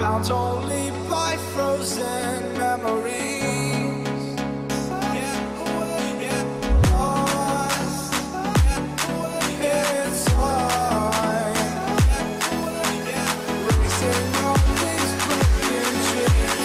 bound only by frozen memories. Lost in time, racing on these broken dreams.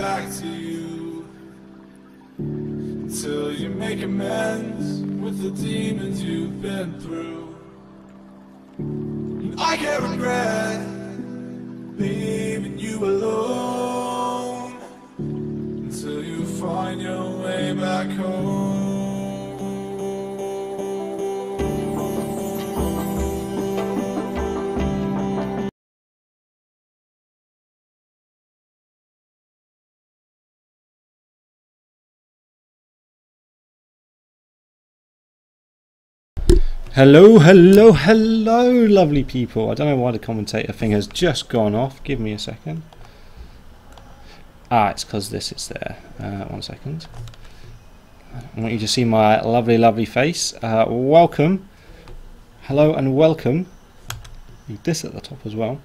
back to you until you make amends with the demons you've been through. And I can't regret leaving you alone until you find your way back home. Hello, hello, hello, lovely people. I don't know why the commentator thing has just gone off. Give me a second. It's because this is there. 1 second. I want you to see my lovely, lovely face. Welcome. Hello and welcome. Need this at the top as well.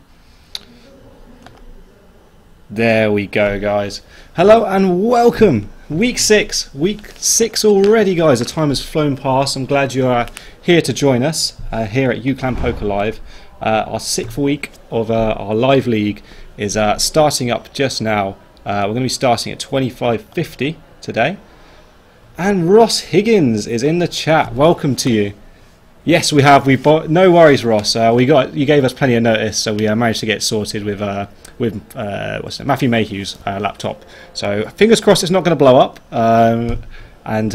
There we go, guys. Hello and welcome. Week 6 already, guys. The time has flown past. I'm glad you are here to join us here at UClan Poker Live. Our 6th week of our live league is starting up just now. We're going to be starting at 25.50 today. And Ross Higgins is in the chat. Welcome to you. Yes, we have. No worries, Ross. You gave us plenty of notice, so we managed to get sorted with Matthew Mayhew's laptop. So fingers crossed it's not going to blow up, and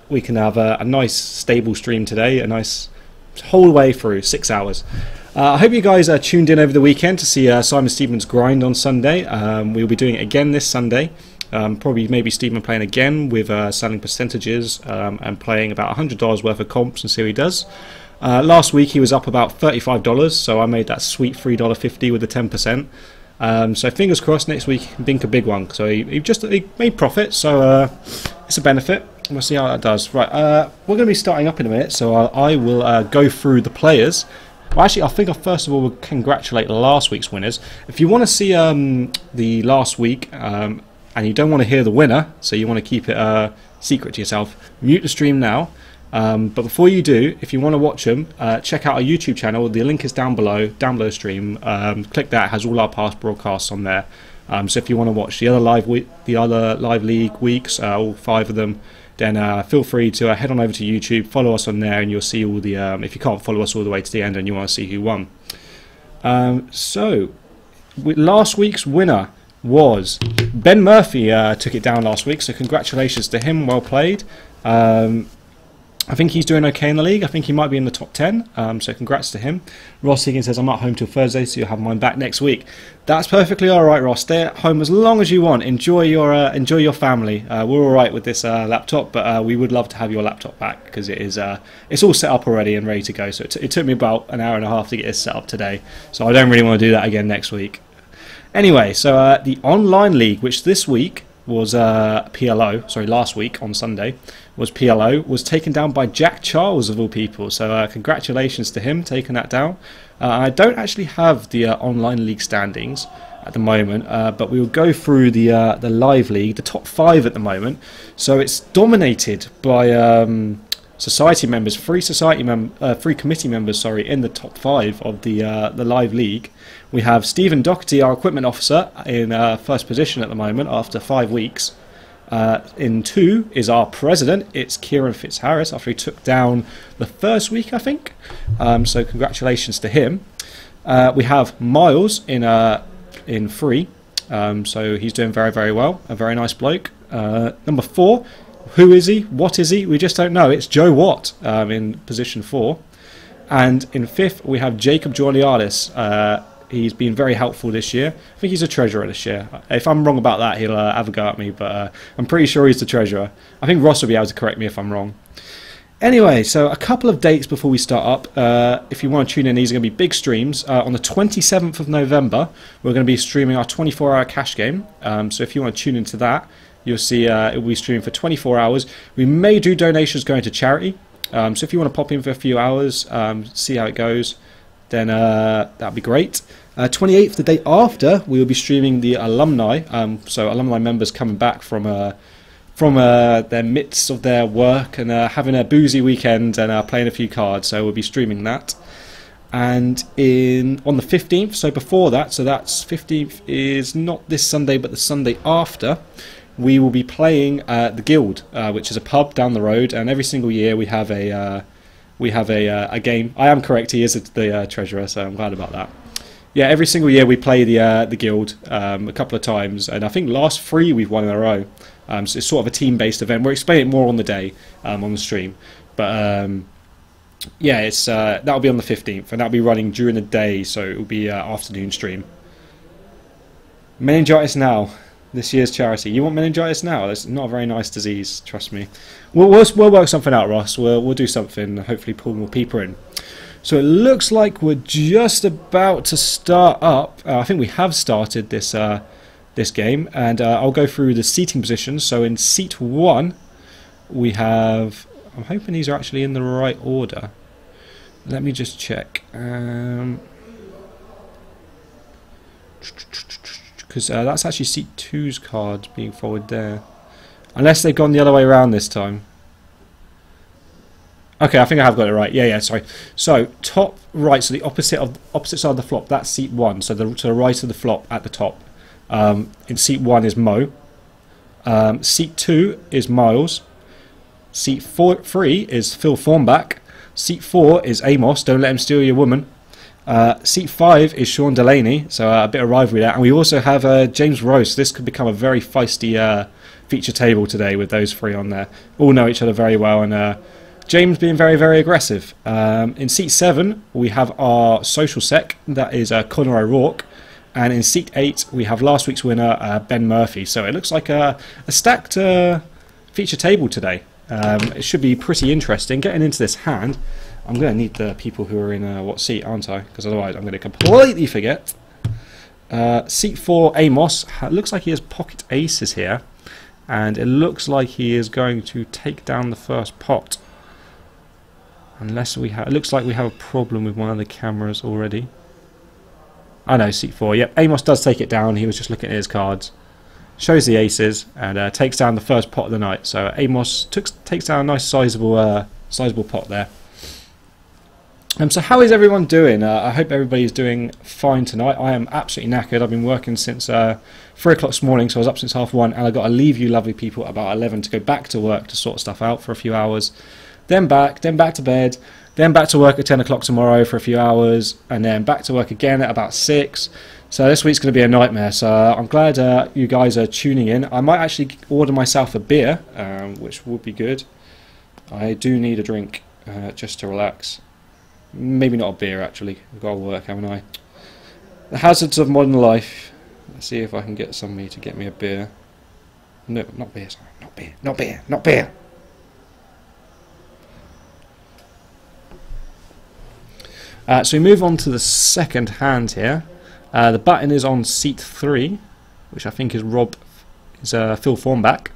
we can have a nice stable stream today, a nice whole way through 6 hours. I hope you guys are tuned in over the weekend to see Simon Stevens grind on Sunday. We'll be doing it again this Sunday. Probably maybe Stephen playing again with selling percentages and playing about $100 worth of comps and see how he does. Last week he was up about $35, so I made that sweet $3.50 with the 10%. So fingers crossed next week he can bink a big one. So he made profit, so it's a benefit. We'll see how that does. Right, we're going to be starting up in a minute, so I will go through the players. Well, actually, I think first of all we'll congratulate last week's winners. If you want to see the last week and you don't want to hear the winner, so you want to keep it secret to yourself, mute the stream now. But before you do, if you want to watch them, check out our YouTube channel. The link is down below stream. Click that; it has all our past broadcasts on there. So if you want to watch the other live league weeks, all 5 of them, then feel free to head on over to YouTube, follow us on there, and you'll see all the. If you can't follow us all the way to the end and you want to see who won, last week's winner was Ben Murphy. Took it down last week, so congratulations to him. Well played. I think he's doing okay in the league. I think he might be in the top 10, so congrats to him. Ross Higgins says, I'm not home till Thursday, so you'll have mine back next week. That's perfectly alright, Ross. Stay at home as long as you want. Enjoy your family. We're alright with this laptop, but we would love to have your laptop back, because it's all set up already and ready to go. So it took me about an hour and a half to get this set up today, so I don't really want to do that again next week. Anyway, so the online league, which this week was last week on Sunday was PLO, was taken down by Jack Charles of all people, so congratulations to him taking that down. I don't actually have the online league standings at the moment, but we will go through the live league, the top 5 at the moment. So it's dominated by society members, free committee members, in the top 5 of the live league. We have Stephen Doherty, our equipment officer, in first position at the moment after 5 weeks. In 2 is our president. It's Kieran Fitzharris after he took down the first week, I think. So congratulations to him. We have Miles in 3. So he's doing very, very well. A very nice bloke. Number 4. Who is he? What is he? We just don't know. It's Joe Watt in position 4. And in 5th, we have Jacob Giulialis. He's been very helpful this year. I think he's a treasurer this year. If I'm wrong about that, he'll have a go at me, but I'm pretty sure he's the treasurer. I think Ross will be able to correct me if I'm wrong. Anyway, so a couple of dates before we start up. If you want to tune in, these are going to be big streams. On the 27th of November, we're going to be streaming our 24-hour cash game. So if you want to tune into that, you'll see it will be streaming for 24 hours. We may do donations going to charity. So if you want to pop in for a few hours, see how it goes, then that'd be great. 28th, the day after, we will be streaming the alumni. So alumni members coming back from their midst of their work and having a boozy weekend and playing a few cards. So we'll be streaming that. And on the 15th, so before that, so that's 15th is not this Sunday but the Sunday after, we will be playing the Guild, which is a pub down the road, and every single year we have a game. I am correct, he is the treasurer, so I'm glad about that. Yeah, every single year we play the Guild a couple of times, and I think last 3 we've won in a row. So it's sort of a team-based event. We'll explain it more on the day on the stream, but yeah, it's that'll be on the 15th, and that'll be running during the day, so it will be afternoon stream. Meningitis Now, this year's charity. You want meningitis now? It's not a very nice disease, trust me. We'll work something out, Ross. We'll do something. Hopefully, pull more people in. So it looks like we're just about to start up. I think we have started this this game, and I'll go through the seating positions. So in seat 1, we have. I'm hoping these are actually in the right order. Let me just check. Because that's actually seat 2's card being forwarded there. Unless they've gone the other way around this time. Okay, I think I have got it right. Yeah, sorry. So top right, so the opposite side of the flop. That's seat 1. So to the right of the flop at the top. In seat 1 is Mo. Seat 2 is Miles. Seat 3 is Phil Thornback. Seat 4 is Amos. Don't let him steal your woman. Seat 5 is Sean Delaney. So a bit of rivalry there. And we also have James Rose. This could become a very feisty feature table today with those 3 on there. All know each other very well, and James being very, very aggressive. In seat 7, we have our social sec, that is Conor O'Rourke. And in seat 8, we have last week's winner, Ben Murphy. So it looks like a stacked feature table today. It should be pretty interesting. Getting into this hand, I'm going to need the people who are in what seat, aren't I? Because otherwise I'm going to completely forget. Seat 4, Amos. Looks like he has pocket aces here. And it looks like he is going to take down the first pot. Unless we have, it looks like we have a problem with one of the cameras already. I know, seat 4. Yep, Amos does take it down. He was just looking at his cards. Shows the aces and takes down the first pot of the night. So Amos takes down a nice sizable pot there. So how is everyone doing? I hope everybody's doing fine tonight. I am absolutely knackered. I've been working since 3 o'clock this morning, so I was up since 1:30, and I got to leave you lovely people at about 11 to go back to work to sort stuff out for a few hours. Then back to bed, then back to work at 10 o'clock tomorrow for a few hours, and then back to work again at about 6. So this week's going to be a nightmare, so I'm glad you guys are tuning in. I might actually order myself a beer, which would be good. I do need a drink just to relax. Maybe not a beer, actually. I've got to work, haven't I? The hazards of modern life. Let's see if I can get somebody to get me a beer. No, not beer, sorry. Not beer. So we move on to the second hand here. The button is on seat 3, which I think is Phil Thornback.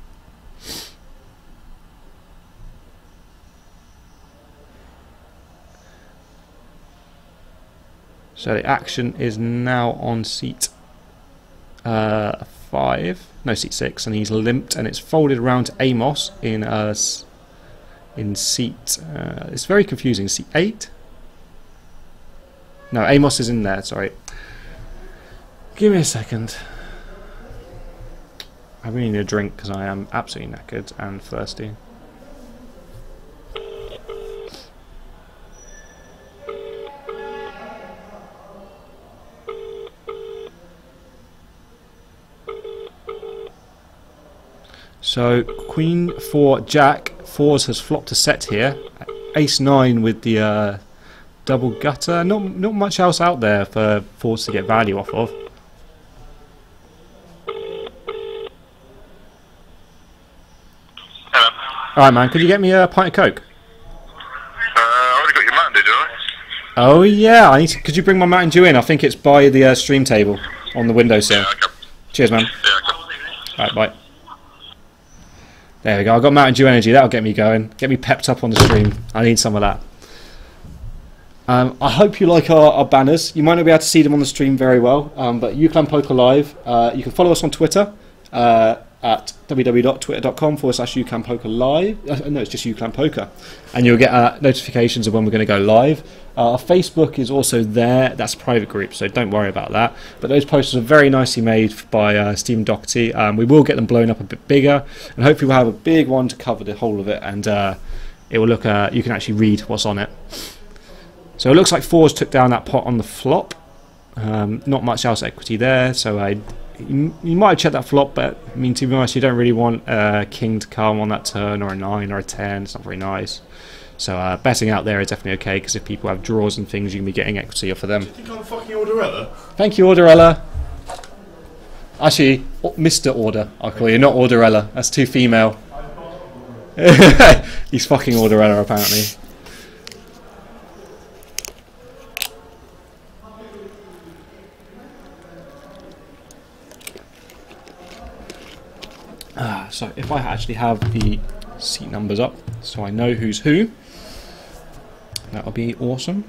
So the action is now on seat 5, no, seat 6, and he's limped, and it's folded around to Amos in seat. It's very confusing. Seat 8. No, Amos is in there, sorry. Give me a second. I really need a drink because I am absolutely knackered and thirsty. So, Queen 4 Jack. 4s has flopped a set here. Ace 9 with the double gutter. Not much else out there for 4s to get value off of. Alright, man, could you get me a pint of Coke? I already got your Mountain Dew, did I? Oh yeah, could you bring my Mountain Dew in? I think it's by the stream table on the windowsill. Yeah, okay. Cheers, man. Yeah, okay. Alright, bye. There we go, I've got Mountain Dew energy, that'll get me going. Get me pepped up on the stream. I need some of that. I hope you like our banners. You might not be able to see them on the stream very well, but UClan Poker Live. You can follow us on Twitter. at www.twitter.com/uclanpoker live. No, it's just uclan poker, and you'll get notifications of when we're going to go live. Our Facebook is also there. That's a private group, so don't worry about that. But those posters are very nicely made by Stephen Doherty. We will get them blown up a bit bigger, and hopefully we'll have a big one to cover the whole of it, and it will look. You can actually read what's on it. So it looks like fours took down that pot on the flop. Not much else equity there, so you might have checked that flop, but I mean, to be honest, you don't really want a king to come on that turn, or a 9 or a 10. It's not very nice. So betting out there is definitely okay, because if people have draws and things, you can be getting equity off of them. Do you think I'm fucking Orderella? Thank you, Orderella. Actually, Mr. Order, I'll call you, not Orderella. That's too female. He's fucking Orderella, apparently. So if I actually have the seat numbers up, so I know who's who, that would be awesome.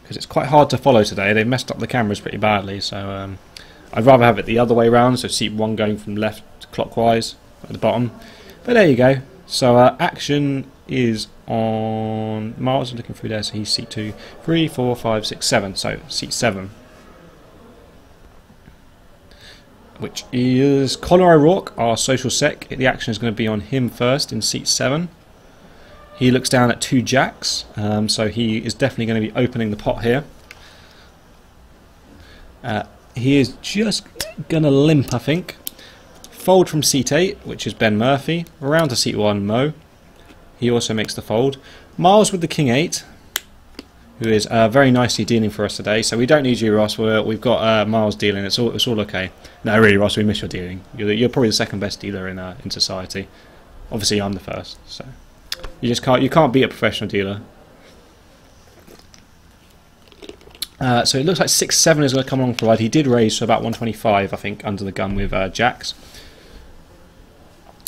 Because it's quite hard to follow today. They've messed up the cameras pretty badly, so I'd rather have it the other way round, so seat 1 going from left clockwise at the bottom. But there you go. So action is on Miles. I'm looking through there, so he's seat 2, 3, 4, 5, 6, 7. So seat 7. Which is Conor O'Rourke, our social sec. The action is going to be on him first in seat 7. He looks down at 2 jacks, so he is definitely going to be opening the pot here. He is just going to limp, I think. Fold from seat 8, which is Ben Murphy. Around to seat 1, Mo. He also makes the fold. Miles with the king 8, who is very nicely dealing for us today. So we don't need you, Ross. We've got Miles dealing. It's all okay. No, really, Ross, we miss your dealing. You're probably the second best dealer in society. Obviously, I'm the first. So you can't beat a professional dealer. So it looks like 6-7 is going to come along for a ride. He did raise to about 125, I think, under the gun with jacks.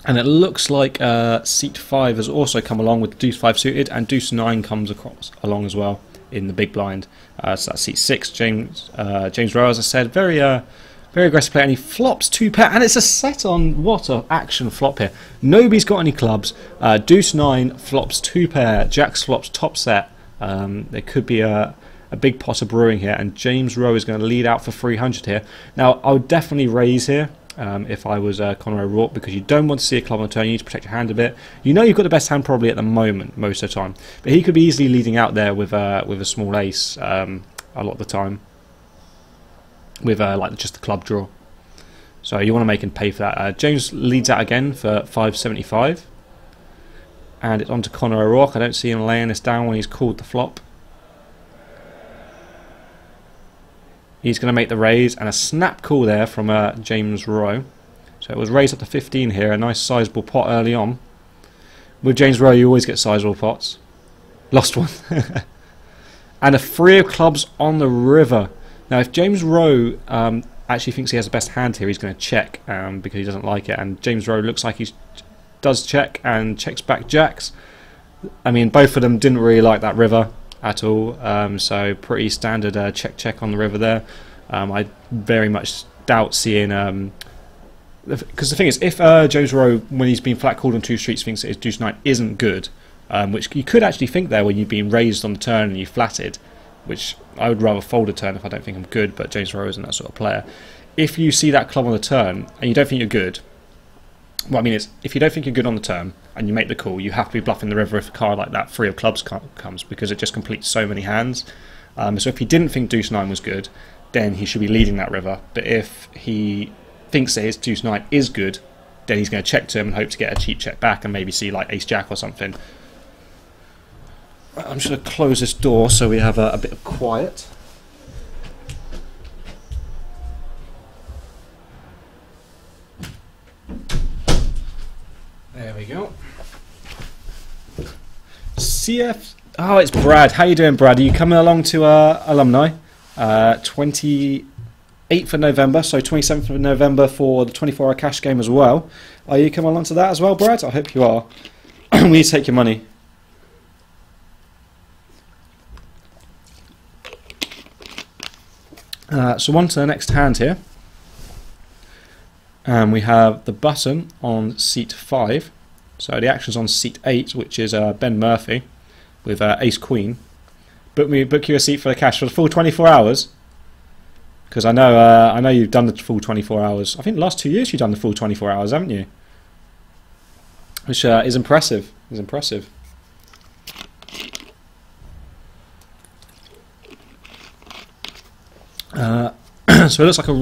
And it looks like seat 5 has also come along with deuce 5 suited, and deuce 9 comes along as well in the big blind. So that's seat 6. James Rowe, as I said, very aggressive player, and he flops 2 pair, and it's a set on. What a action flop here. Nobody's got any clubs. Deuce 9 flops 2 pair. Jacks flops top set. There could be a big pot of brewing here, and James Rowe is going to lead out for 300 here. Now, I would definitely raise here. If I was Conor O'Rourke, because you don't want to see a club on the turn. You need to protect your hand a bit. You know you've got the best hand probably at the moment, most of the time, but he could be easily leading out there with a small ace a lot of the time, with like just the club draw. So you want to make him pay for that. James leads out again for 575, and it's on to Conor O'Rourke. I don't see him laying this down when he's called the flop. He's going to make the raise, and a snap call there from James Rowe. So it was raised up to 15 here, a nice sizable pot early on. With James Rowe, you always get sizable pots. Lost one. And a 3 of clubs on the river. Now, if James Rowe actually thinks he has the best hand here, he's going to check because he doesn't like it. And James Rowe looks like he does check and checks back jacks. I mean, both of them didn't really like that river at all, so pretty standard check on the river there. I very much doubt seeing, because the thing is, if James Rowe, when he's been flat called on 2 streets, thinks that his deuce 9 isn't good, which you could actually think there when you've been raised on the turn and you flatted, which I would rather fold a turn if I don't think I'm good, but James Rowe isn't that sort of player. If you see that club on the turn and you don't think you're good, what I mean is, if you don't think you're good on the turn and you make the call, you have to be bluffing the river if a card like that 3 of clubs comes, because it just completes so many hands. So if he didn't think deuce 9 was good, then he should be leading that river. But if he thinks that his deuce 9 is good, then he's going to check to him and hope to get a cheap check back and maybe see like ace jack or something. I'm just going to close this door so we have a bit of quiet. There we go. CF. Oh, it's Brad. How you doing, Brad? Are you coming along to alumni? 28th of November, so 27th of November for the 24-hour cash game as well. Are you coming along to that as well, Brad? I hope you are. We need to take your money. So on to the next hand here. And we have the button on seat 5. So the action's on seat 8, which is Ben Murphy with Ace Queen. Book you a seat for the cash for the full 24 hours. Because I know you've done the full 24 hours. I think the last 2 years you've done the full 24 hours, haven't you? Which is impressive. Is impressive. So it looks like a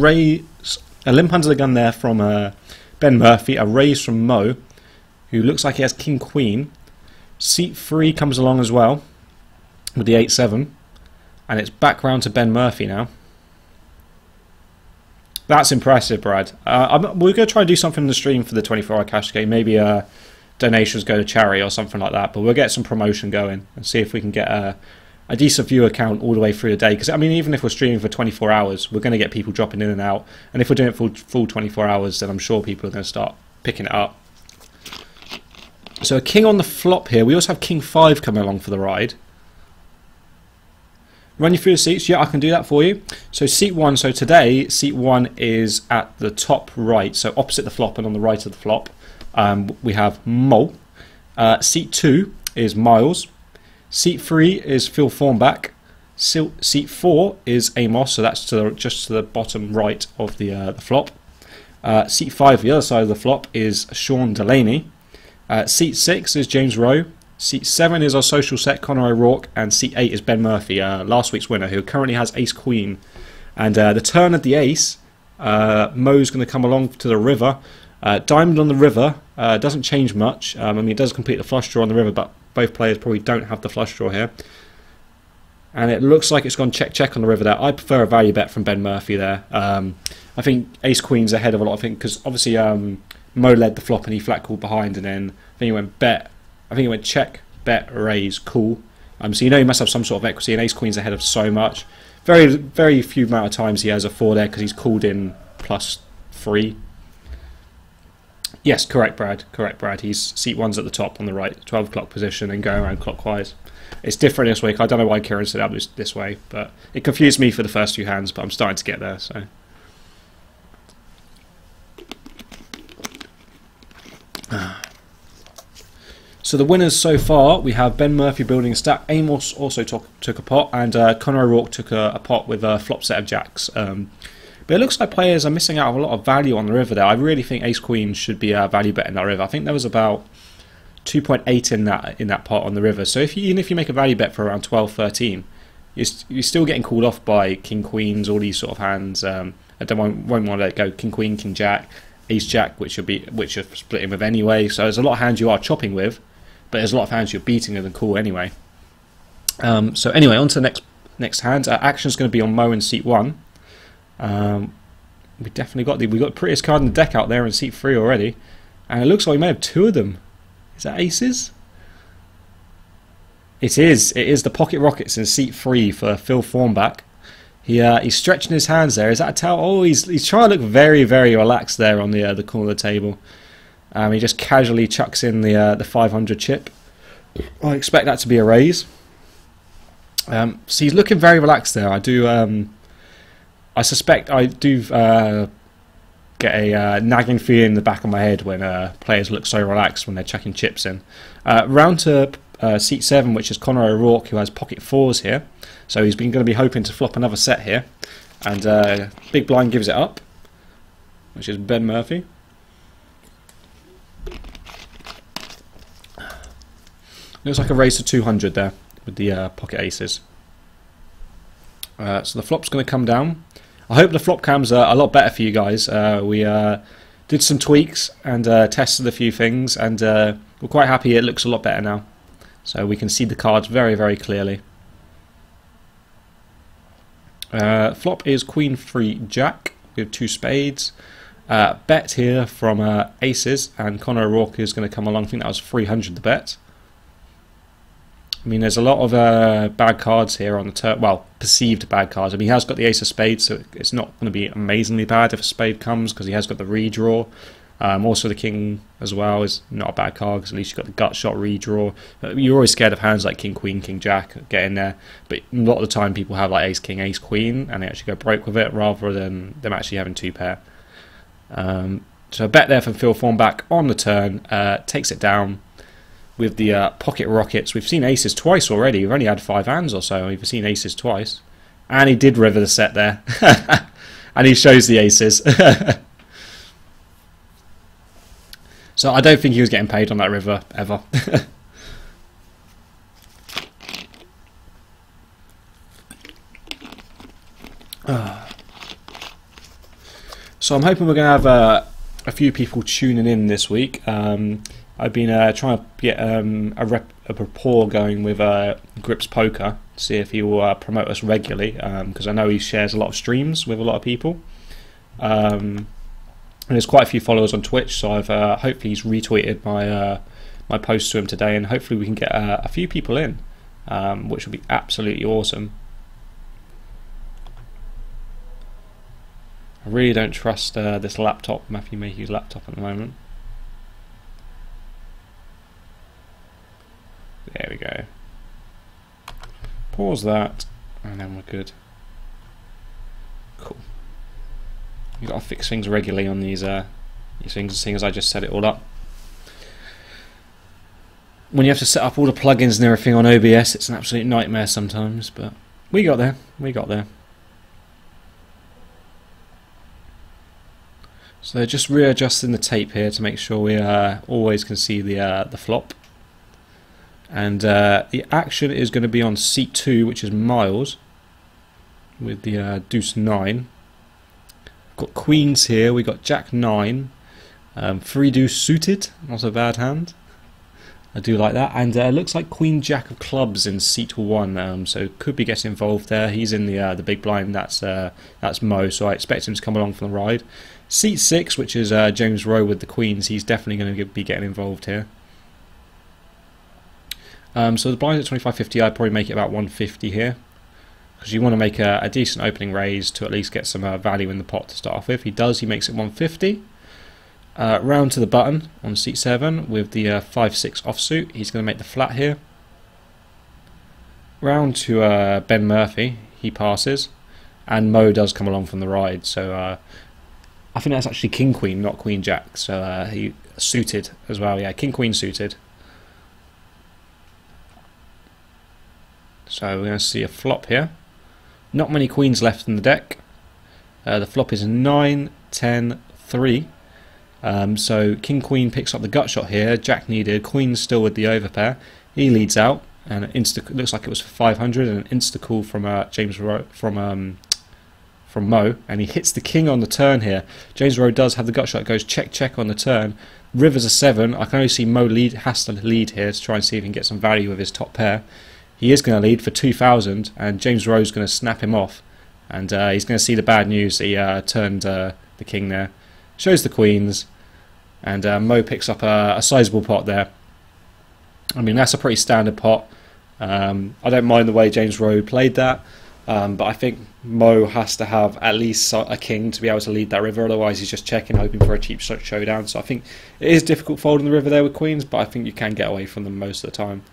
limp under the gun there from Ben Murphy, a raise from Mo, who looks like he has King Queen. Seat 3 comes along as well with the 8-7, and it's back round to Ben Murphy now. That's impressive, Brad. We're going to try and do something in the stream for the 24-hour cash game. Maybe donations go to charity or something like that. But we'll get some promotion going and see if we can get a decent viewer count all the way through the day. Because I mean, even if we're streaming for 24 hours, we're going to get people dropping in and out. And if we're doing it full 24 hours, then I'm sure people are going to start picking it up. So a king on the flop here. We also have king 5 coming along for the ride. Run you through the seats? Yeah, I can do that for you. So seat 1, so today, seat 1 is at the top right, so opposite the flop and on the right of the flop. We have Mo. Seat 2 is Miles. Seat 3 is Phil Thornback. Seat 4 is Amos, so that's just to the bottom right of the flop. Seat 5, the other side of the flop, is Sean Delaney. Seat 6 is James Rowe. Seat 7 is our social set, Conor O'Rourke, and seat 8 is Ben Murphy, last week's winner, who currently has Ace Queen. And the turn of the ace, Mo's going to come along to the river. Diamond on the river doesn't change much. I mean, it does complete the flush draw on the river, but both players probably don't have the flush draw here. And it looks like it's gone check on the river there. I prefer a value bet from Ben Murphy there. I think Ace Queen's ahead of a lot of things, because obviously Mo led the flop and he flat called behind, and then I think he went bet. I think it went check, bet, raise, call. So you know he must have some sort of equity, and Ace Queen's ahead of so much. Very, very few amount of times he has a 4 there because he's called in +3. Yes, correct, Brad. Correct, Brad. He's seat 1's at the top on the right, 12 o'clock position, and going around clockwise. It's different this week. I don't know why Kieran set up this way, but it confused me for the first few hands, but I'm starting to get there, so... So the winners so far, we have Ben Murphy building a stack. Amos also took a pot, and Conor O'Rourke took a pot with a flop set of jacks. But it looks like players are missing out on a lot of value on the river there. I really think Ace Queen should be a value bet in that river. I think there was about 2.8 in that pot on the river. So even if you make a value bet for around 12, 13, you're still getting called off by King Queens, all these sort of hands. I won't want to let it go. King Queen, King Jack, Ace Jack, which you're splitting with anyway. So there's a lot of hands you are chopping with. But there's a lot of hands you're beating with and cool anyway. So anyway, on to the next hand. Action's going to be on Mo in seat 1. We definitely got the prettiest card in the deck out there in seat 3 already, and it looks like we may have 2 of them. Is that aces? It is. It is the Pocket Rockets in seat 3 for Phil Thornback. He's stretching his hands there. Is that a towel? Oh, he's trying to look very, very relaxed there on the corner of the table. He just casually chucks in the 500 chip. I expect that to be a raise. So he's looking very relaxed there. I suspect I do get a nagging feeling in the back of my head when players look so relaxed when they're chucking chips in. Round to seat 7, which is Conor O'Rourke, who has pocket 4s here. So he's going to be hoping to flop another set here. And Big Blind gives it up, which is Ben Murphy. Looks like a raise to 200 there with the pocket aces. So the flop's going to come down. I hope the flop cams are a lot better for you guys. We did some tweaks and tested a few things, and we're quite happy it looks a lot better now. So we can see the cards very, very clearly. Flop is Queen 3 Jack with 2 spades. Bet here from aces, and Conor O'Rourke is going to come along. I think that was 300 the bet. I mean, there's a lot of bad cards here on the turn. Well, perceived bad cards. I mean, he has got the ace of spades, so it's not going to be amazingly bad if a spade comes, because he has got the redraw. Also, the king as well is not a bad card, because at least you've got the gut shot redraw. You're always scared of hands like King Queen, King Jack getting there, but a lot of the time people have like Ace King, Ace Queen, and they actually go broke with it rather than them actually having 2 pair. So a bet there from Phil Thornback on the turn, takes it down with the pocket rockets. We've seen aces twice already. We've only had 5 hands or so. We've seen aces twice. And he did river the set there. And he shows the aces. So I don't think he was getting paid on that river, ever. So I'm hoping we're going to have a few people tuning in this week. I've been trying to get a rapport going with Grips Poker, see if he will promote us regularly, because I know he shares a lot of streams with a lot of people. And there's quite a few followers on Twitch, so I've hopefully he's retweeted my post to him today, and hopefully we can get a few people in, which would be absolutely awesome. I really don't trust this laptop, Matthew Mayhew's laptop at the moment. There we go. Pause that, and then we're good. Cool. You've got to fix things regularly on these things, seeing as I just set it all up. When you have to set up all the plugins and everything on OBS, it's an absolute nightmare sometimes, but we got there. We got there. So just readjusting the tape here to make sure we always can see the flop. And the action is going to be on seat 2, which is Miles, with the deuce 9. We've got queens here. We got jack 9, 3 deuce suited, not a bad hand. I do like that, and it looks like queen jack of clubs in seat 1, so could be getting involved there. He's in the big blind. That's Mo, so I expect him to come along for the ride. Seat 6, which is James Rowe with the queens, he's definitely going to be getting involved here. So the blind at 25.50, I'd probably make it about 150 here, because you want to make a decent opening raise to at least get some value in the pot to start off with. He does, he makes it 150. Round to the button on seat 7 with the 5-6 offsuit. He's going to make the flat here. Round to Ben Murphy, he passes, and Mo does come along from the ride. So I think that's actually King Queen, not Queen Jack. So he suited as well. Yeah, King Queen suited. So we're going to see a flop here. Not many queens left in the deck. The flop is 9, 10, 3. So King Queen picks up the gut shot here. Jack needed. Queen's still with the overpair. He leads out, and looks like it was for 500, and an insta call from James Rowe, from Mo, and he hits the king on the turn here. James Rowe does have the gut shot. Goes check check on the turn. River's a 7. I can only see Mo has to lead here to try and see if he can get some value with his top pair. He is going to lead for 2,000, and James Rowe's going to snap him off, and he's going to see the bad news. He turned the king there. Shows the queens, and Mo picks up a sizable pot there. I mean, that's a pretty standard pot. I don't mind the way James Rowe played that, but I think Mo has to have at least a king to be able to lead that river. Otherwise, he's just checking, hoping for a cheap showdown. So I think it is difficult folding the river there with queens, but I think you can get away from them most of the time,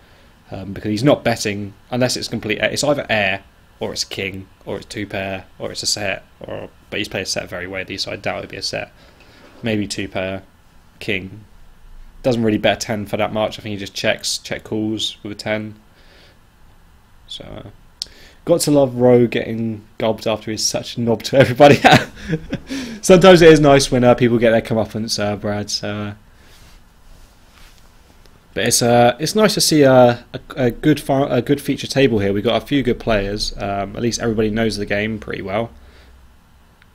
because he's not betting unless it's complete. It's either air, or it's king, or it's 2 pair, or it's a set. But he's played a set very weirdly, so I doubt it'd be a set. Maybe 2 pair, king. Doesn't really bet 10 for that much. I think he just check calls with a 10. So got to love Rowe getting gobbed after he's such a knob to everybody. Sometimes it is nice when people get their comeuppance, Brad. So, but it's nice to see a good feature table here. We've got a few good players. At least everybody knows the game pretty well.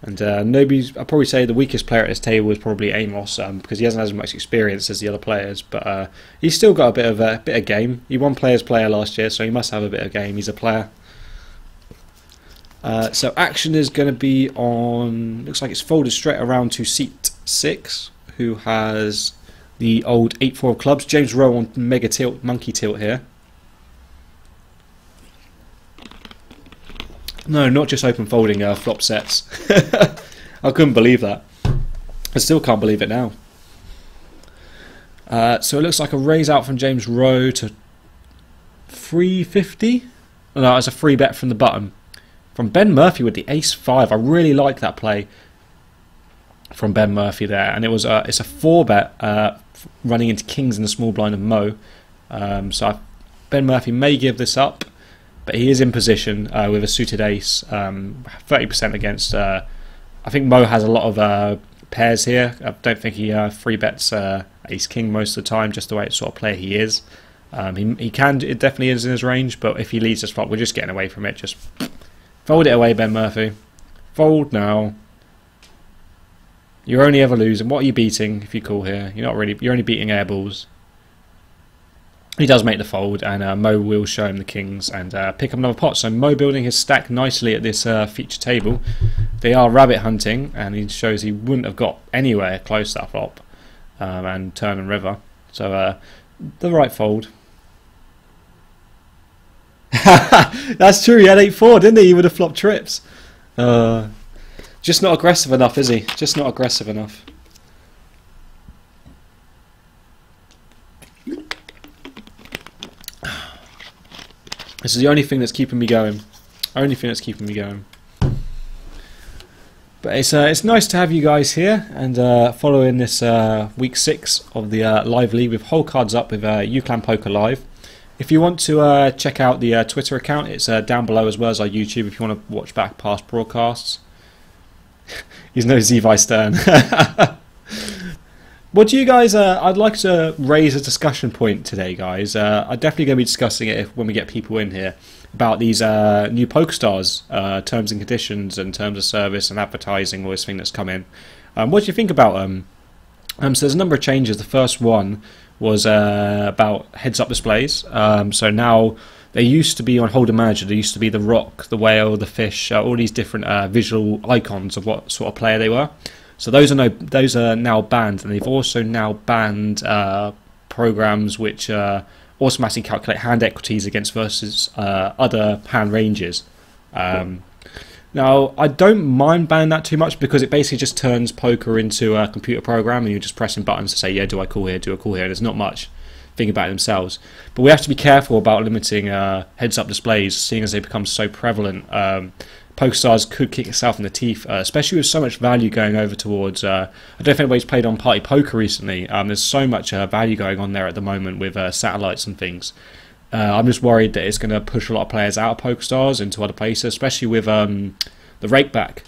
And I'd probably say the weakest player at this table is probably Amos, because he hasn't as much experience as the other players. But he's still got a bit of game. He won Players Player last year, so he must have a bit of game. He's a player. So action is going to be on. Looks like it's folded straight around to seat 6, who has the old 8-4 of clubs. James Rowe on mega tilt, monkey tilt here. No, not just open folding flop sets. I couldn't believe that. I still can't believe it now. So it looks like a raise out from James Rowe to 350. No, it's a free bet from the button. From Ben Murphy with the ace-5. I really like that play. from Ben Murphy there, and it's a 4-bet running into kings in the small blind of Mo. Ben Murphy may give this up, but he is in position with a suited ace, 30% against. I think Mo has a lot of pairs here. I don't think he 3-bets ace king most of the time, just the way sort of player he is. He can, it definitely is in his range, but if he leads this flop, we're just getting away from it. Just fold it away, Ben Murphy. Fold now. You're only ever losing. What are you beating if you call here? You're only beating air balls. He does make the fold, and Mo will show him the kings and pick up another pot. So Mo building his stack nicely at this feature table. They are rabbit hunting, and he shows he wouldn't have got anywhere close to that flop, and turn and river. So the right fold. That's true. He had 8-4, didn't he? He would have flopped trips. Just not aggressive enough, is he? Just not aggressive enough. This is the only thing that's keeping me going. Only thing that's keeping me going. But it's nice to have you guys here and following this week 6 of the live league with whole cards up with UClan Poker Live. If you want to check out the Twitter account, it's down below as well as our YouTube if you want to watch back past broadcasts. He's no Zevi Stern. What do you guys... I'd like to raise a discussion point today, guys. I'm definitely going to be discussing it when we get people in here about these new PokerStars terms and conditions and terms of service and advertising, all this thing that's come in. What do you think about them? So there's a number of changes. The first one was about heads-up displays. So now... They used to be on Holder Manager. There used to be the rock, the whale, the fish, all these different visual icons of what sort of player they were. So those are now banned, and they've also now banned programs which automatically calculate hand equities against versus other hand ranges. Now, I don't mind banning that too much because it basically just turns poker into a computer program, and you're just pressing buttons to say, yeah, do I call here, do I call here? There's not much think about it themselves, but we have to be careful about limiting heads-up displays, seeing as they become so prevalent. PokerStars could kick itself in the teeth, especially with so much value going over towards. I don't know if anybody's played on Party Poker recently. There's so much value going on there at the moment with satellites and things. I'm just worried that it's going to push a lot of players out of PokerStars into other places, especially with the rakeback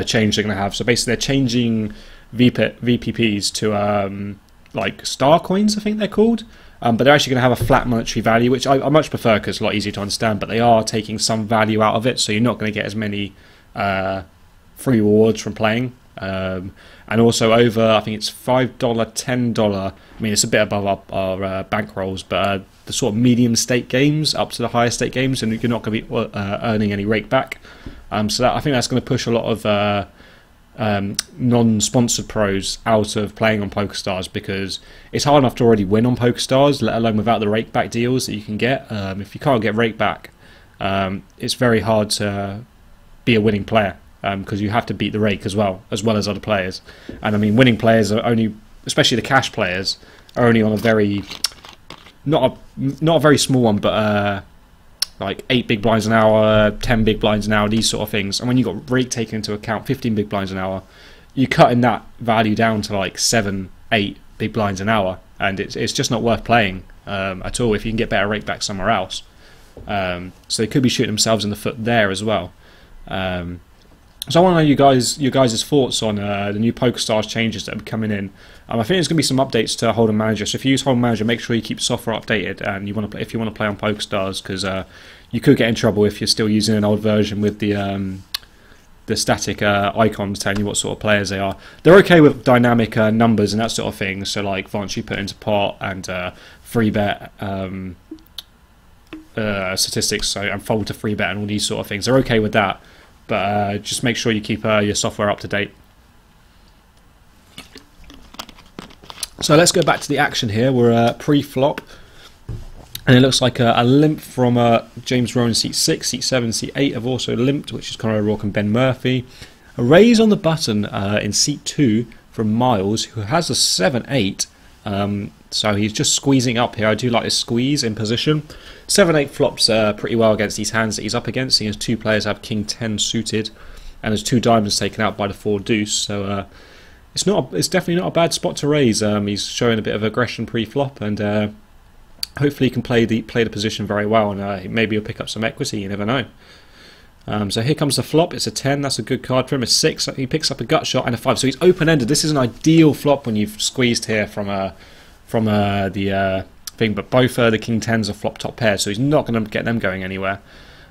change they're going to have. So basically, they're changing VPPs to like star coins, I think they're called, but they're actually going to have a flat monetary value, which I much prefer because it's a lot easier to understand, but they are taking some value out of it, so you're not going to get as many free rewards from playing. And also over, I think it's $5, $10, I mean it's a bit above our bankrolls, but the sort of medium stake games up to the higher stake games, and you're not going to be earning any rake back. So I think that's going to push a lot of non-sponsored pros out of playing on PokerStars because it's hard enough to already win on PokerStars, let alone without the rake back deals that you can get. If you can't get rake back, it's very hard to be a winning player because you have to beat the rake as well as other players. And I mean, winning players are only, especially the cash players, are only on a very not a very small one, but like 8 big blinds an hour, 10 big blinds an hour, these sort of things. And when you've got rake taken into account, 15 big blinds an hour, you're cutting that value down to like 7, 8 big blinds an hour, and it's just not worth playing at all if you can get better rake back somewhere else. So they could be shooting themselves in the foot there as well. So I want to know your guys' thoughts on the new PokerStars changes that are coming in. I think there's going to be some updates to Hold'em Manager. So if you use Hold'em Manager, make sure you keep software updated, and if you want to play on PokerStars, because you could get in trouble if you're still using an old version with the static icons telling you what sort of players they are. They're okay with dynamic numbers and that sort of thing. So like once you put into pot and free bet statistics, and fold to free bet and all these sort of things. They're okay with that. But just make sure you keep your software up to date. So let's go back to the action here. We're pre-flop, and it looks like a limp from James Rowan, seat 6, seat 7, seat 8 have also limped, which is Conor O'Rourke and Ben Murphy. A raise on the button in seat 2 from Miles, who has a 7-8. So he's just squeezing up here. I do like this squeeze in position. 7-8 flops pretty well against these hands that he's up against. He has 2 players have King 10 suited. and there's 2 diamonds taken out by the 4 deuce. So it's definitely not a bad spot to raise. He's showing a bit of aggression pre-flop, and hopefully he can play the position very well, and maybe he'll pick up some equity. You never know. So here comes the flop. It's a 10. That's a good card for him. A 6. He picks up a gut shot and a 5. So he's open-ended. This is an ideal flop when you've squeezed here from the thing. But both the king 10s are flop top pairs, so he's not going to get them going anywhere.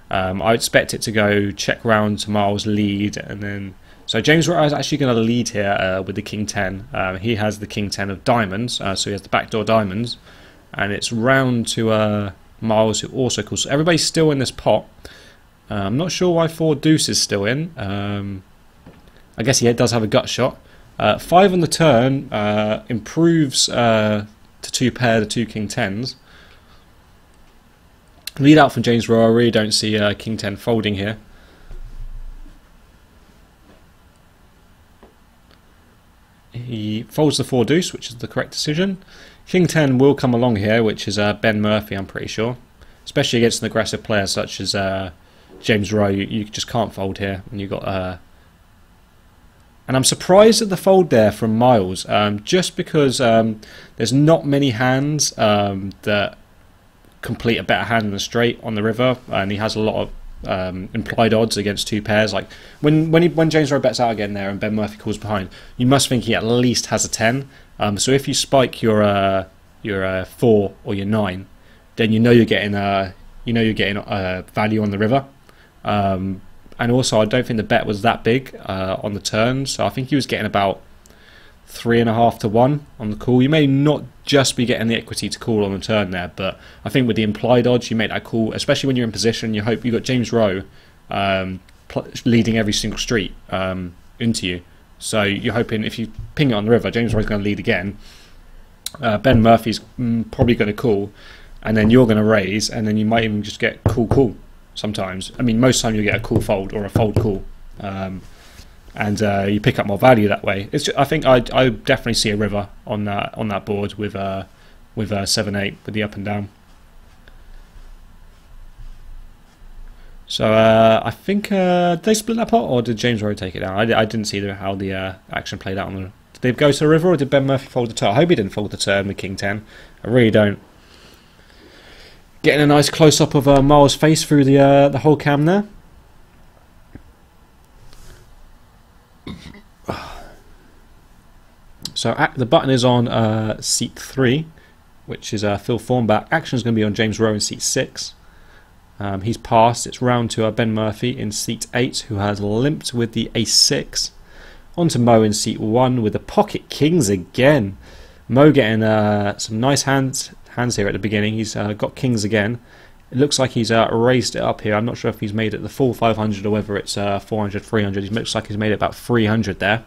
I expect it to go check round to Miles lead, and then so James Rowe is actually going to lead here with the king 10. He has the king 10 of diamonds, so he has the backdoor diamonds, and it's round to Miles, who also calls. So everybody's still in this pot. I'm not sure why 4 deuce is still in. I guess he does have a gut shot. 5 on the turn improves to 2 pair the 2 king 10s. Lead out from James Rowe. I really don't see king 10 folding here. He folds the 4 deuce, which is the correct decision. King 10 will come along here, which is Ben Murphy, I'm pretty sure. Especially against an aggressive player such as James Rowe, you just can't fold here. And you got, and I'm surprised at the fold there from Miles, just because there's not many hands that complete a better hand than a straight on the river, and he has a lot of implied odds against 2 pairs. Like when James Rowe bets out again there and Ben Murphy calls behind, you must think he at least has a 10. So if you spike your 4 or your 9, then you know you're getting value on the river. And also, I don't think the bet was that big on the turn, so I think he was getting about 3.5 to 1 on the call. You may not just be getting the equity to call on the turn there, but I think with the implied odds, you make that call, especially when you're in position. You hope you got James Rowe leading every single street into you. So you're hoping if you ping it on the river, James Rowe's going to lead again. Ben Murphy's probably going to call, and then you're going to raise, and then you might even just get call. Sometimes, I mean, most time you get a call fold or a fold call, and you pick up more value that way. It's just, I think I definitely see a river on that board with 7-8 with the up and down. So I think did they split that pot, or did James Rowe take it down? I didn't see how the action played out on the. Did they go to the river, or did Ben Murphy fold the turn? I hope he didn't fold the turn with king 10. I really don't. Getting a nice close-up of Miles' face through the whole cam there. So the button is on seat 3, which is Phil Thornback. Action is going to be on James Rowe in seat 6. He's passed. It's round to Ben Murphy in seat 8, who has limped with the ace 6. On to Mo in seat 1 with the pocket kings again. Mo getting some nice hands here at the beginning. He's got kings again. It looks like he's raised it up here. I'm not sure if he's made it the full 500 or whether it's 400, 300. It looks like he's made it about 300 there.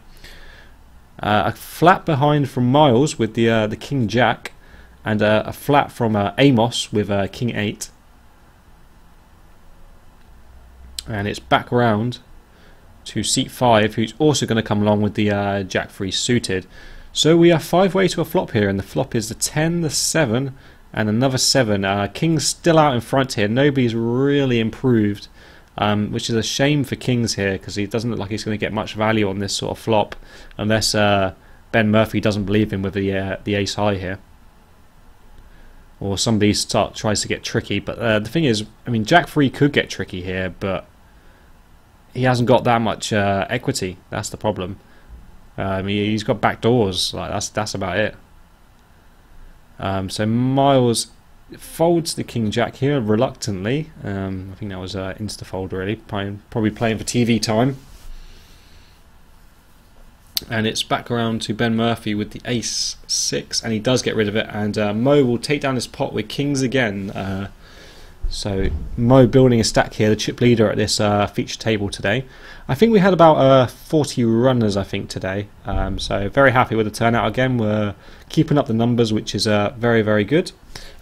A flat behind from Miles with the king jack, and a flat from Amos with king 8. And it's back round to seat 5, who's also going to come along with the jack 3 suited. So we are 5-way to a flop here, and the flop is the 10, the 7, and another 7. King's still out in front here. Nobody's really improved, which is a shame for Kings here, because he doesn't look like he's going to get much value on this sort of flop, unless Ben Murphy doesn't believe him with the ace high here, or somebody tries to get tricky. But the thing is, I mean, jack 3 could get tricky here, but he hasn't got that much equity. That's the problem. He's got back doors. Like that's about it. So Miles folds the king jack here reluctantly. I think that was insta fold really. Probably playing for TV time. And it's back around to Ben Murphy with the ace 6, and he does get rid of it. And Mo will take down this pot with kings again. So Mo building a stack here, the chip leader at this feature table today. I think we had about 40 runners, I think, today. So very happy with the turnout again. We're keeping up the numbers, which is very, very good.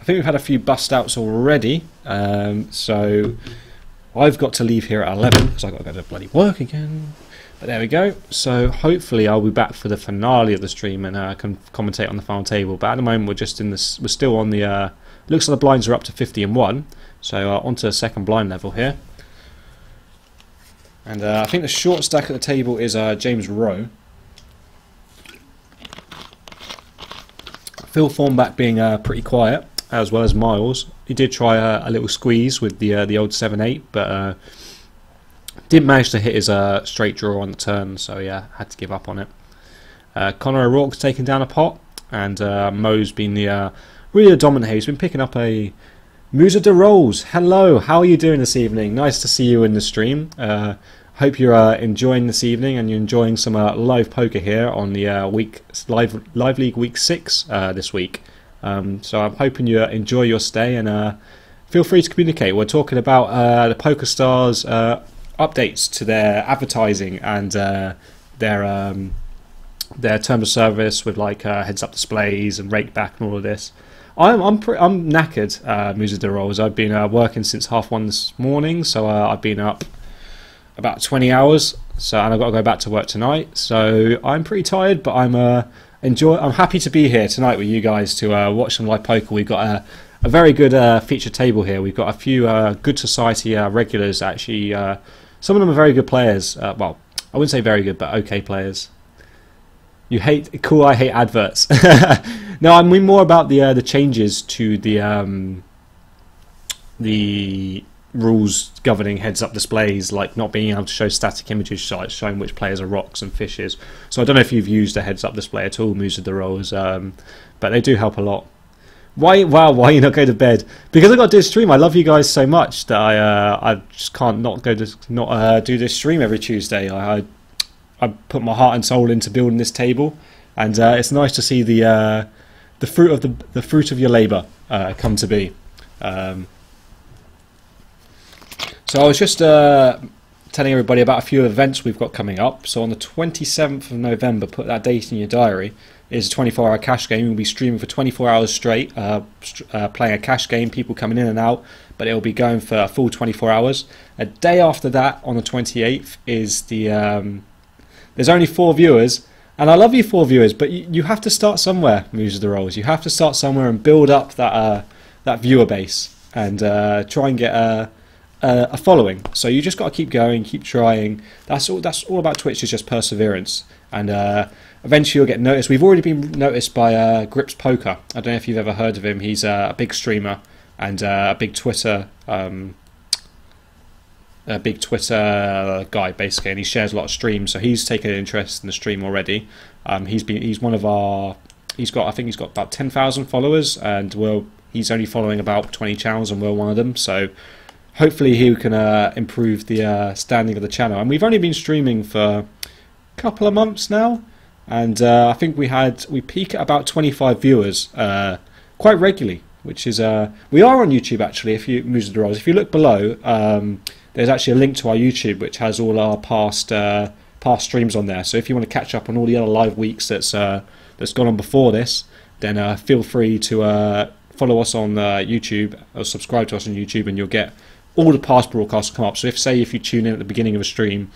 I think we've had a few bust outs already. So I've got to leave here at 11 because I've got to go to bloody work again. But there we go. So hopefully I'll be back for the finale of the stream and can commentate on the final table. But at the moment we're just in this. We're still on the. Looks like the blinds are up to 50 and 1. So onto the second blind level here. And I think the short stack at the table is James Rowe. Phil Thornback being pretty quiet, as well as Miles. He did try a little squeeze with the old 7-8, but didn't manage to hit his straight draw on the turn, so yeah, had to give up on it. Connor O'Rourke's taken down a pot, and Mo's been really the dominant here. He's been picking up a Musa de Rolls. Hello, how are you doing this evening? Nice to see you in the stream. Hope you're enjoying this evening and you're enjoying some live poker here on the live league week 6 this week. So I'm hoping you enjoy your stay, and feel free to communicate. We're talking about the PokerStars updates to their advertising and their terms of service with like heads-up displays and rake back and all of this. I'm knackered, Musa de Rolls. I've been working since 1:30 this morning, so I've been up about 20 hours. So, and I've got to go back to work tonight. So I'm pretty tired, but I'm happy to be here tonight with you guys to watch some live poker. We've got a very good feature table here. We've got a few good society regulars. Actually, some of them are very good players. Well, I wouldn't say very good, but okay players. You hate cool. I hate adverts. No, I mean more about the changes to the rules governing heads-up displays, like not being able to show static images, showing which players are rocks and fishes. So I don't know if you've used a heads-up display at all, Musa de Rolls, but they do help a lot. Why you not go to bed? Because I got to do a stream. I love you guys so much that I just can't not do this stream every Tuesday. I put my heart and soul into building this table, and it's nice to see the fruit of your labour come to be. So I was just telling everybody about a few events we've got coming up. So on the 27th of November, put that date in your diary, is a 24-hour cash game. We'll be streaming for 24 hours straight, playing a cash game, people coming in and out, but it'll be going for a full 24 hours. A day after that, on the 28th, is the... there's only 4 viewers, and I love you 4 viewers, but you have to start somewhere, Musa de Rolls. You have to start somewhere and build up that viewer base, and try and get a following. So you just got to keep going, keep trying. That's all about Twitch, is just perseverance, and eventually you'll get noticed. We've already been noticed by Grips Poker. I don't know if you've ever heard of him. He's a big streamer and a big Twitter guy basically, and he shares a lot of streams. So he's taken an interest in the stream already. He's one of our. I think he's got about 10,000 followers, and he's only following about 20 channels, and we're one of them. So hopefully he can improve the standing of the channel. And we've only been streaming for a couple of months now, and I think we peak at about 25 viewers quite regularly, which is we are on YouTube actually. If you Musa de Rolls, if you look below, there's actually a link to our YouTube which has all our past streams on there. So if you want to catch up on all the other live weeks that's gone on before this, then feel free to follow us on YouTube or subscribe to us on YouTube, and you'll get all the past broadcasts come up. So if you tune in at the beginning of a stream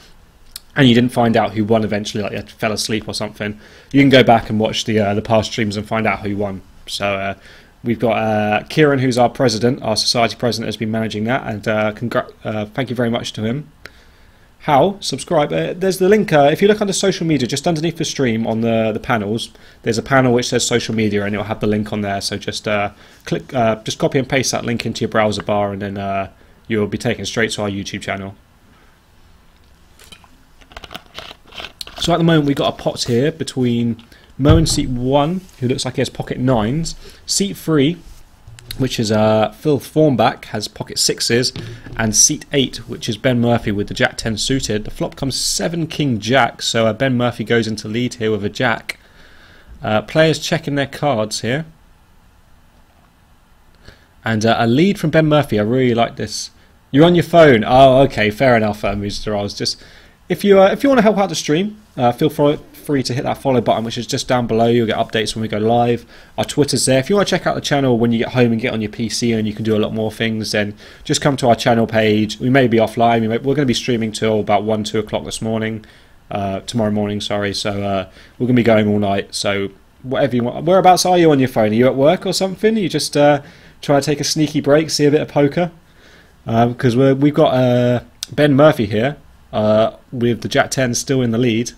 and you didn't find out who won eventually, like you fell asleep or something, you can go back and watch the past streams and find out who won. So we've got Kieran, who's our president, our society president, has been managing that, and thank you very much to him. How? Subscribe. There's the link. If you look under social media, just underneath the stream on the panels, there's a panel which says social media, and it'll have the link on there. So just just copy and paste that link into your browser bar, and then you'll be taken straight to our YouTube channel. So at the moment we've got a pot here between Mo in seat 1, who looks like he has pocket 9s. Seat 3, which is Phil Thornback, has pocket 6s. And seat 8, which is Ben Murphy with the Jack 10 suited. The flop comes 7 King Jack, so Ben Murphy goes into lead here with a Jack. Players checking their cards here. And a lead from Ben Murphy. I really like this. You're on your phone. Oh, okay, fair enough, Musa de Rolls. Just if you want to help out the stream, feel free to hit that follow button, which is just down below. You'll get updates when we go live. Our Twitter's there. If you want to check out the channel when you get home and get on your PC and you can do a lot more things, then just come to our channel page. We may be offline. We're going to be streaming till about 1-2 o'clock this morning, tomorrow morning. Sorry. So we're going to be going all night. So whatever you want. Whereabouts are you on your phone? Are you at work or something? You just try to take a sneaky break, see a bit of poker. Because we've got Ben Murphy here, with the Jack 10 still in the lead.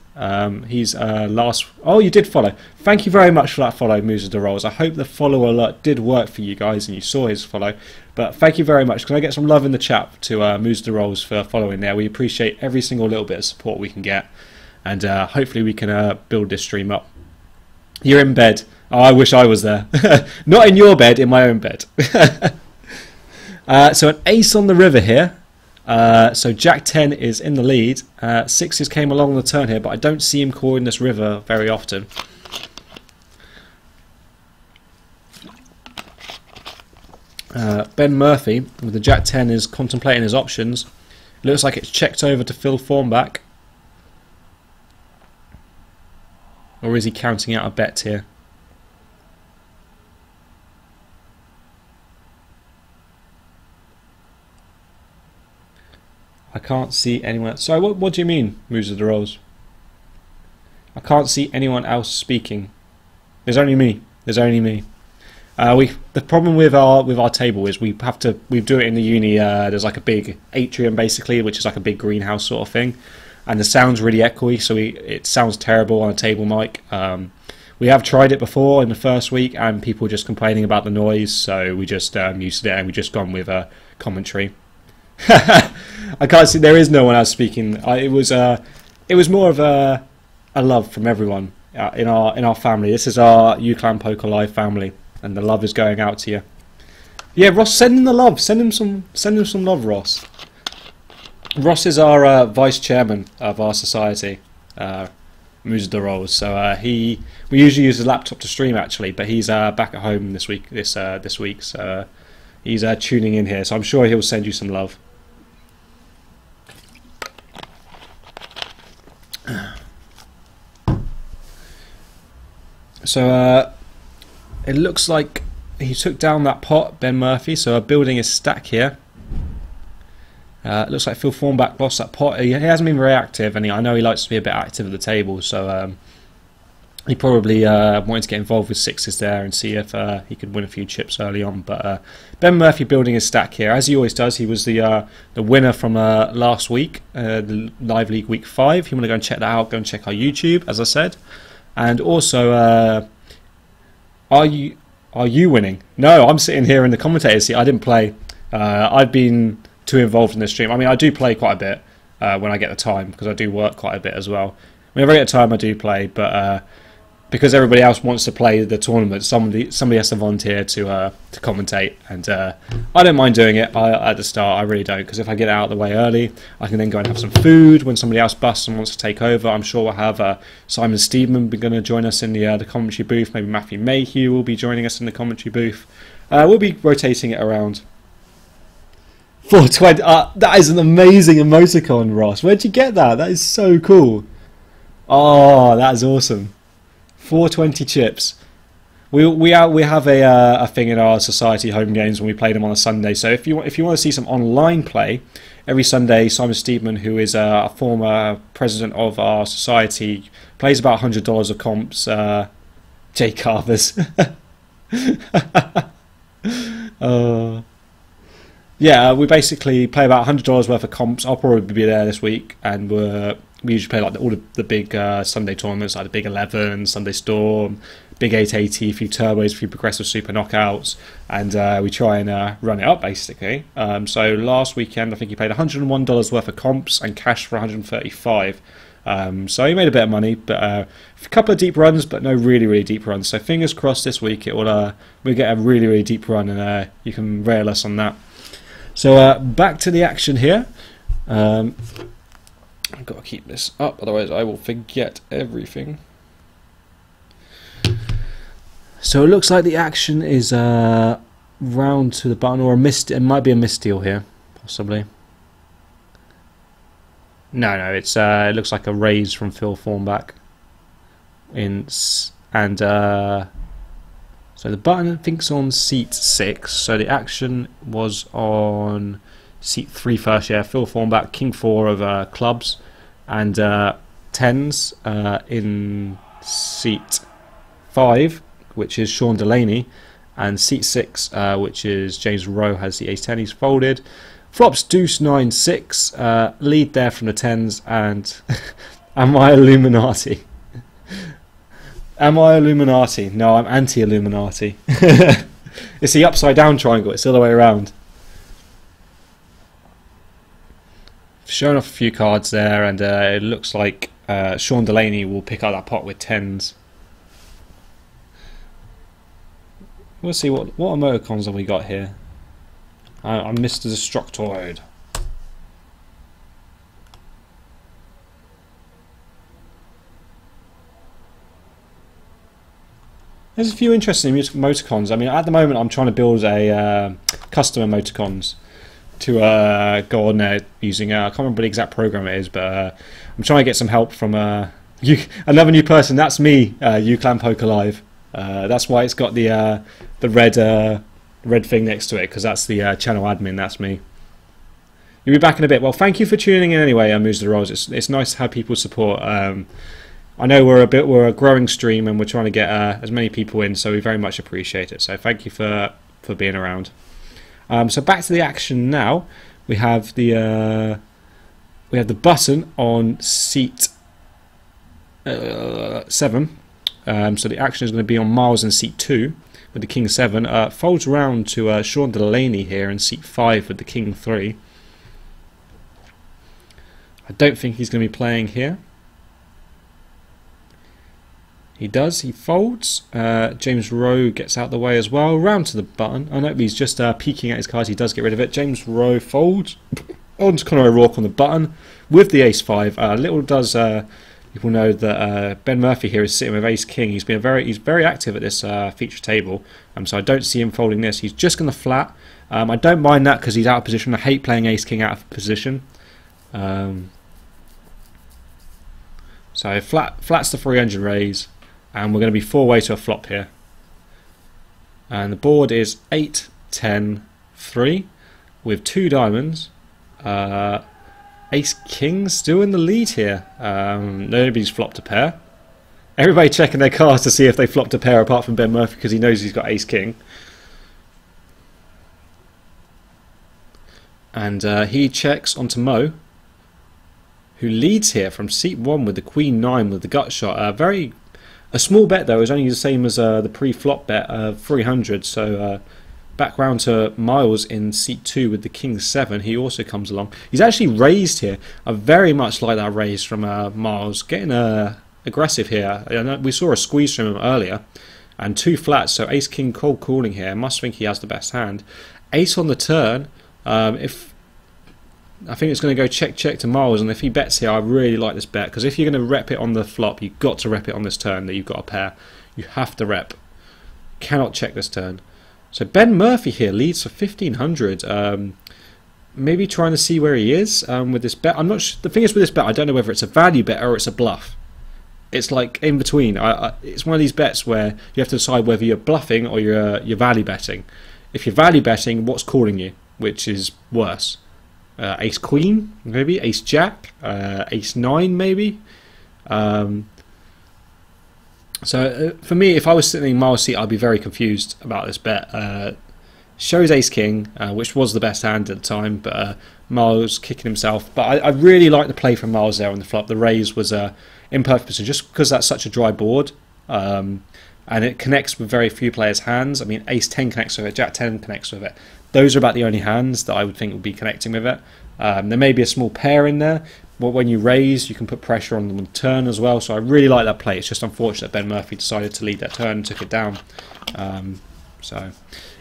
He's last. Oh, you did follow. Thank you very much for that follow, Musa de Rolls. I hope the follow alert did work for you guys and you saw his follow. But thank you very much. Can I get some love in the chat to Musa de Rolls for following there? We appreciate every single little bit of support we can get, and hopefully we can build this stream up. You're in bed. Oh, I wish I was there. Not in your bed, in my own bed. So an ace on the river here. So Jack 10 is in the lead. Sixes came along the turn here, but I don't see him calling this river very often. Ben Murphy with the Jack 10 is contemplating his options. Looks like it's checked over to Phil Thornback. Or is he counting out a bet here? I can't see anyone. Sorry, what do you mean, Musa de Rolls? I can't see anyone else speaking. There's only me. There's only me. The problem with our table is we do it in the uni. There's like a big atrium basically, which is like a big greenhouse sort of thing, and the sound's really echoey, so it sounds terrible on a table mic. We have tried it before in the first week, and people were just complaining about the noise, so we just muted it and we just gone with commentary. I can't see. There is no one else speaking. It was more of a love from everyone in our family. This is our UClan Poker Live family, and the love is going out to you. Yeah, Ross, send him the love. Send him some love, Ross. Ross is our vice chairman of our society, Musa de Rolls. So we usually use his laptop to stream actually, but he's back at home this week. This week, so he's tuning in here. So I'm sure he'll send you some love. So it looks like he took down that pot, Ben Murphy, so building his stack here. It looks like Phil Thornback lost that pot. He hasn't been very active, and I know he likes to be a bit active at the table, so he probably wanted to get involved with sixes there and see if he could win a few chips early on. But Ben Murphy building his stack here, as he always does. He was the winner from last week, the Live League Week 5. If you want to go and check that out, go and check our YouTube, as I said. And also, are you winning? No, I'm sitting here in the commentator seat. I didn't play. I've been too involved in this stream. I mean, I do play quite a bit when I get the time, because I do work quite a bit as well. Whenever I get the time, I do play, but because everybody else wants to play the tournament, somebody has to volunteer to commentate, and I don't mind doing it at the start. I really don't, because if I get out of the way early, I can then go and have some food when somebody else busts and wants to take over. I'm sure we'll have Simon Steedman going to join us in the commentary booth. Maybe Matthew Mayhew will be joining us in the commentary booth. We'll be rotating it around. 420. That is an amazing emoticon, Ross. Where'd you get that? That is so cool. Oh, that is awesome. 420 chips. We have a thing in our society home games when we play them on a Sunday. So if you want to see some online play, every Sunday Simon Steedman, who is a former president of our society, plays about $100 of comps. Jay Carvers. Yeah, we basically play about $100 worth of comps. I'll probably be there this week, and we usually play like all the big Sunday tournaments, like the Big 11, Sunday Storm, Big 880, a few turbos, a few progressive super knockouts, and we try and run it up basically. So last weekend, I think he played $101 worth of comps and cash for 135. So he made a bit of money, but a couple of deep runs, but no really deep runs. So fingers crossed this week we'll get a really deep run, and you can rail us on that. So back to the action here. I've got to keep this up, otherwise I will forget everything. So it looks like the action is round to the button, or a miss. It might be a misdeal here, possibly. No, it's it looks like a raise from Phil Thornback. So the button, I think, is on seat 6. So the action was on seat 3 first. Yeah, Phil Thornback, King 4 of clubs, and 10s in seat 5, which is Sean Delaney, and seat 6, which is James Rowe, has the ace 10. He's folded. Flops deuce 9 6. Lead there from the tens, and am I Illuminati? Am I Illuminati? No, I'm anti-Illuminati. It's the upside down triangle. It's the other way around. Showing off a few cards there, and it looks like Sean Delaney will pick up that pot with tens. We'll see what emoticons have we got here. I'm Mr. Destructoid. There's a few interesting emoticons. I mean, at the moment I'm trying to build a custom emoticons to go on there using, I can't remember the exact program it is, but I'm trying to get some help from another new person. That's me, Uclan Poker Live. That's why it's got the red thing next to it, because that's the channel admin. That's me. You'll be back in a bit. Well, thank you for tuning in anyway, Moves the Rolls. It's nice to have people support. I know we're a growing stream, and we're trying to get as many people in, so we very much appreciate it. So thank you for being around. So back to the action now. We have the button on seat 7. So the action is going to be on Miles in seat 2 with the King 7. Folds round to Sean Delaney here in seat 5 with the King 3. I don't think he's going to be playing here. He does, he folds. James Rowe gets out the way as well. Round to the button. I know he's just peeking at his cards. He does get rid of it. James Rowe folds. On to Conor O'Rourke on the button with the Ace 5. Little does people know that Ben Murphy here is sitting with Ace King. He's very active at this feature table. So I don't see him folding this. He's just going to flat. I don't mind that because he's out of position. I hate playing Ace King out of position. So flats the 300 raise. And we're going to be 4-way to a flop here. And the board is 8, 10, 3 with 2 diamonds. Ace King still in the lead here. Nobody's flopped a pair. Everybody checking their cards to see if they flopped a pair apart from Ben Murphy because he knows he's got Ace King. And he checks onto Mo, who leads here from seat 1 with the Queen 9 with the gut shot. A small bet though is only the same as the pre-flop bet of 300. So back round to Miles in seat 2 with the King 7. He also comes along. He's actually raised here. I very much like that raise from Miles. Getting aggressive here. We saw a squeeze from him earlier. And 2 flats. So Ace King cold calling here. Must think he has the best hand. Ace on the turn. I think it's going to go check to Miles, and if he bets here, I really like this bet, because if you're going to rep it on the flop, you've got to rep it on this turn that you've got a pair. You have to rep. Cannot check this turn. So Ben Murphy here leads for 1500. Maybe trying to see where he is with this bet. I'm not sure. The thing is with this bet, I don't know whether it's a value bet or it's a bluff. It's like in between. It's one of these bets where you have to decide whether you're bluffing or you're value betting. If you're value betting, what's calling you, which is worse? Ace Queen, maybe Ace Jack, Ace 9, maybe. So for me, if I was sitting in Miles' seat, I'd be very confused about this bet. Shows Ace King, which was the best hand at the time, but Miles kicking himself. But I really like the play from Miles there on the flop. The raise was in perfect position, just because that's such a dry board. And it connects with very few players' hands. I mean, Ace 10 connects with it, Jack 10 connects with it. Those are about the only hands that I would think would be connecting with it. There may be a small pair in there, but when you raise, you can put pressure on them on the turn as well. So I really like that play. It's just unfortunate that Ben Murphy decided to lead that turn and took it down. So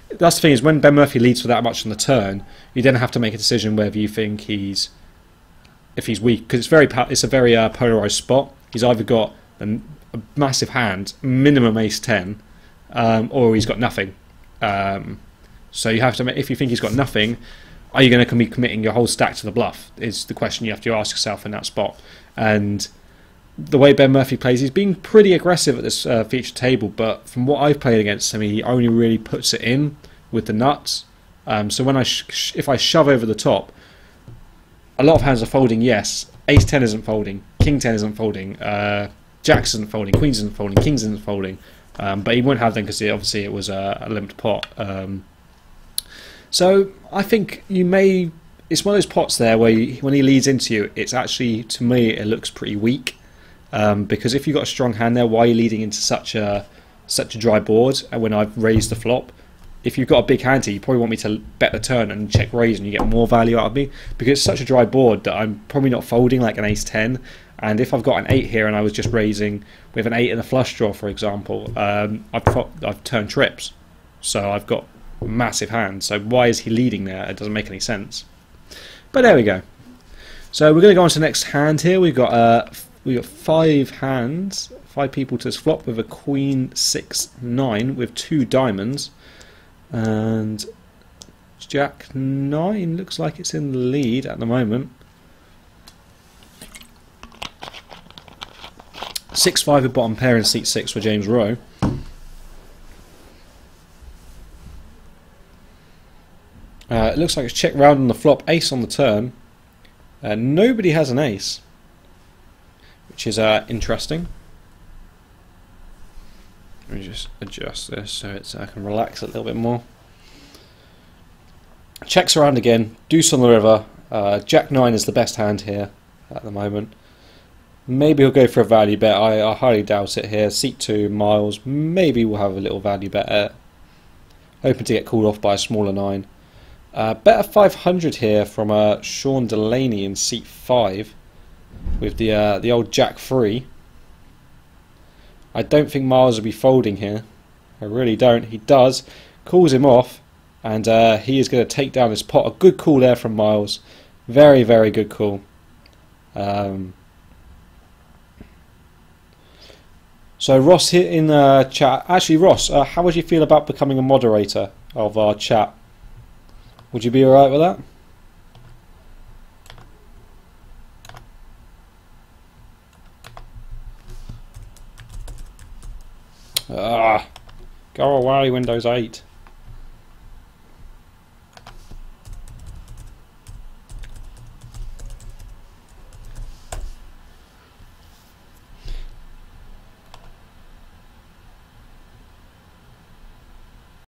that's the thing, is when Ben Murphy leads for that much on the turn, you then have to make a decision whether you think if he's weak, because it's a very polarized spot. He's either got a massive hand, minimum Ace 10, or he's got nothing. So you have to, if you think he's got nothing, are you going to be committing your whole stack to the bluff? Is the question you have to ask yourself in that spot. And the way Ben Murphy plays, he's been pretty aggressive at this feature table, but from what I've played against him, he only really puts it in with the nuts. So when if I shove over the top, a lot of hands are folding, yes. Ace 10 isn't folding, King 10 isn't folding, Jacks isn't folding, Queens isn't folding, Kings isn't folding. But he won't have them because obviously it was a limped pot. So I think you may it's one of those pots there where when he leads into you, it's actually, to me, it looks pretty weak. Because if you've got a strong hand there, why are you leading into such a dry board? And when I've raised the flop, if you've got a big hand here, you probably want me to bet the turn and check raise, and you get more value out of me, because it's such a dry board that I'm probably not folding like an ace 10. And if I've got an 8 here and I was just raising with an 8 and a flush draw, for example, I've turned trips, so I've got a massive hand. So why is he leading there? It doesn't make any sense. But there we go. So we're going to go on to the next hand here. We've got 5 hands, 5 people to this flop with a queen 6-9 with 2 diamonds, and jack 9 looks like it's in the lead at the moment. 6-5 with bottom pair in seat 6 for James Rowe. It looks like it's check round on the flop, ace on the turn. Nobody has an ace, which is interesting. Let me just adjust this so I can relax a little bit more. Checks around again, deuce on the river. Jack 9 is the best hand here at the moment. Maybe he'll go for a value bet. I highly doubt it here. Seat 2, Miles. Maybe we'll have a little value bet. Hoping to get called off by a smaller 9. Bet a 500 here from Sean Delaney in seat 5 with the old Jack 3. I don't think Miles will be folding here. I really don't. He does. Calls him off, and he is going to take down this pot. A good call there from Miles. Very, very good call. So Ross here in chat. Actually, Ross, how would you feel about becoming a moderator of our chat? Would you be alright with that? Go away, Windows 8.